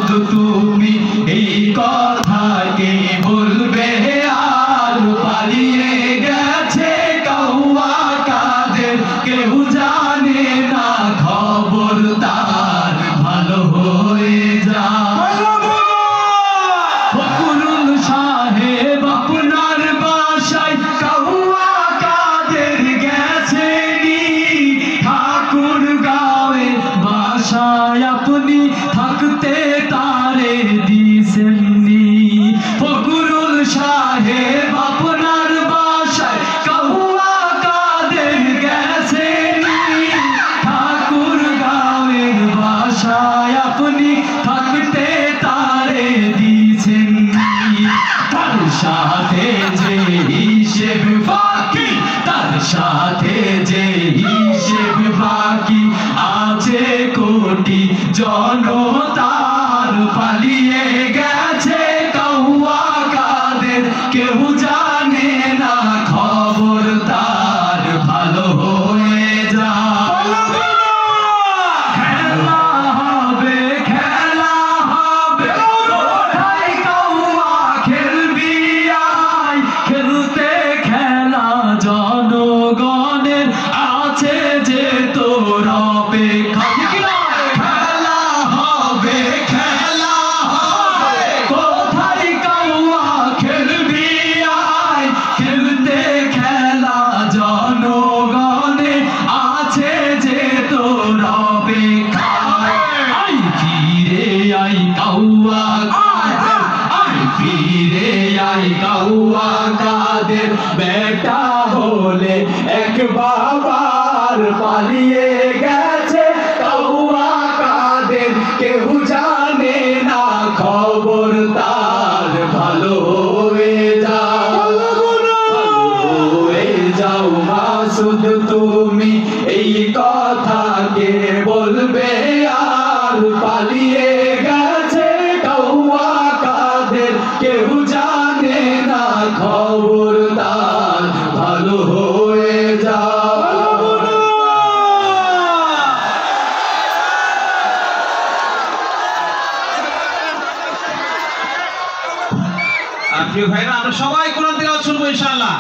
মাসুদ তুমি এই কথা কে বলবে আর পালিয়ে গেছে কাউয়া কাদের কেউ জানে না খবর তার ভালো হয়ে যায় ফখরুল সাহেব আপনার বাসায় কাউয়া কাদের গেছেনি ঠাকুর গাঁয়ে বাসায় আপনি থাকতে তারে দিছেননি ফখরুল সাহেব আপনার বাসায় কাউয়া কাদের গেছেনি ঠাকুর গাঁয়ের বাসায় আপনি থাকতে তারে দিছেননি তার সাথে যে হিসেব বাকি তার সাথে যে হিসেব বাকি আছে কোটি জনতার পালিয়ে গেছে কাউয়া কাদের কেউ জানে না খবর তার ভালো হয়ে যায় খেলা হবে কোথায় কাউয়া খেলবি আয় খেলতে খেলা জনগণের আছে যে তোর অপেক্ষা খেলা হবে কোথায় কাউয়া খেলবি আয় খেলতে খেলা জনগণের আছে যে তোর অপেক্ষা আই ফিরে আই কাউয়া আই ফিরে আই কাউয়া কাদের বেটা হলে এক বাবার পালিয়ে গেছে কাউয়া কাদের কেউ জানে না খবর তার ভালো হয়ে যাও মাসুদ তুমি এই কথা কে বলবে আর পালিয়ে গেছে কাউয়া কাদের কেউ জানে না খবর তার ভালো হয়ে যাও প্রিয় ভাইরা আমরা সবাই কোরআন তেলাওয়াত শুনবো ইনশাআল্লাহ।